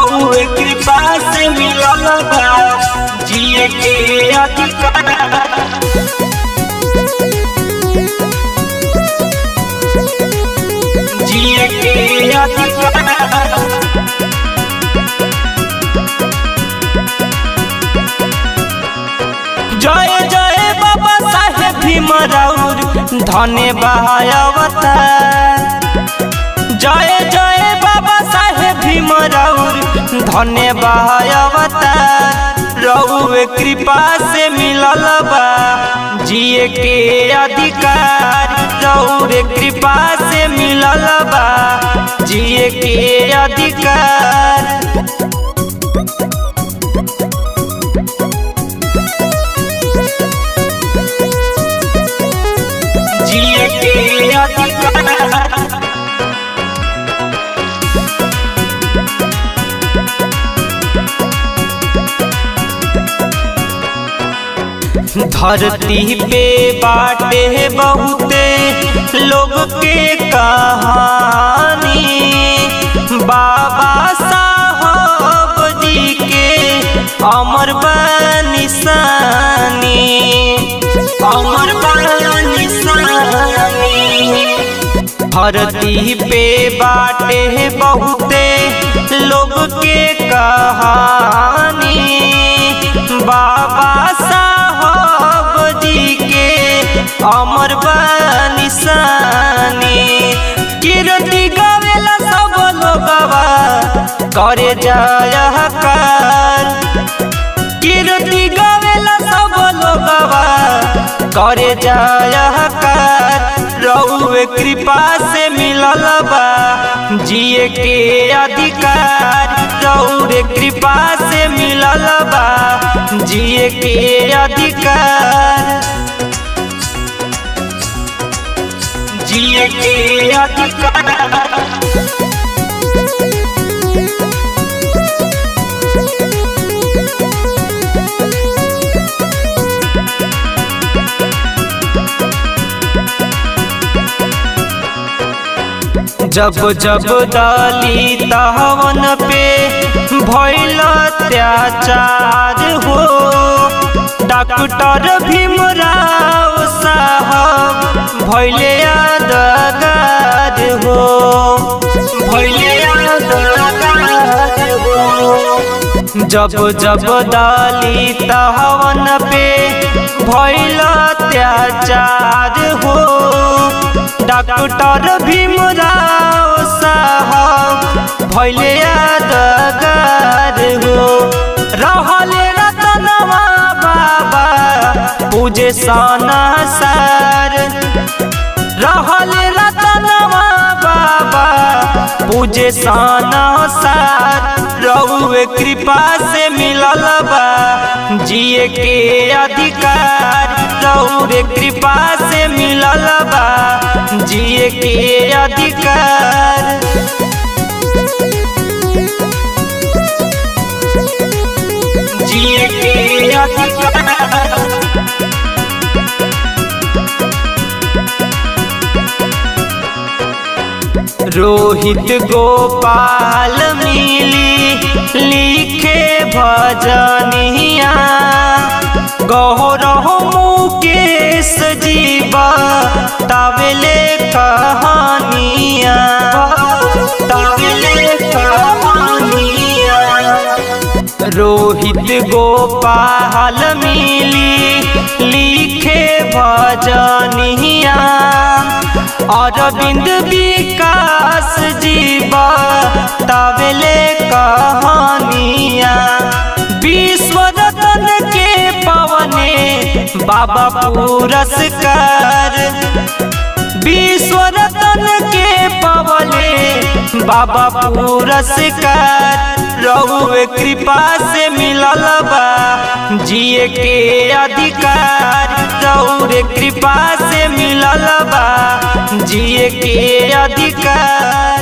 रउए कृपा से मिलल बा जिए के अधिकार। जिए के अधिकार। जय जय बाबा साहेब भीमराव धन्यवाद अवतार। जय जय बाबा साहेब भीमराव धन्यवाद अवतार। रउए कृपा से मिलल बा जिए के अधिकार। रउए कृपा से मिलल बा जिए के अधिकार। जिए के अधिकार। धरती पे बाटे बहुते लोग के कहानी। बाबा साहब जी के अमर बा निशानी। अमर बा निशानी। धरती पे बाटे बहुते लोग के कहानी। बाबा साहब जी के अमर बा निशानी। कीर्ति गावेला सब लोगवा करे जयकार। कीर्ति गावेला सब लोगवा करे जयकार। रउए कृपा से मिलल बा जिए के अधिकार। रउए कृपा से मिलल बा जिए के अधिकार। जिए के अधिकार। जब जब दलित हवन पे भइल अत्याचार हो। डॉक्टर भीमराव साहब भइले यादगार हो। भइले यादगार हो। जब जब दलित हवन पे भइल अत्याचार हो। डॉक्टर भीमराव साहब भइले यादगार हो। रहले रतनवा बाबा पूजे सनसार। रहले रतनवा बाबा पूजे सनसार। रउए कृपा से मिलल बा जिए के अधिकार। रउए कृपा से मिलल बा जिए के अधिकार। जिए के अधिकार। रोहित गोपाल मिली लिखे भजनिया। गौरव मुकेश जीवा तावेले कहानिया। तावेले कहानिया। रोहित गोपाल मिली लिखे भजनिया। अरविंद विकास जीवा तावेले कहानिया। विश्व रतन के पवने बाबा पुरस्कार। विश्व रतन के पवने बाबा पुरस्कार। रउए कृपा से मिलल बा जिए के अधिकार। रउए कृपा से मिलल बा जिए के अधिकार।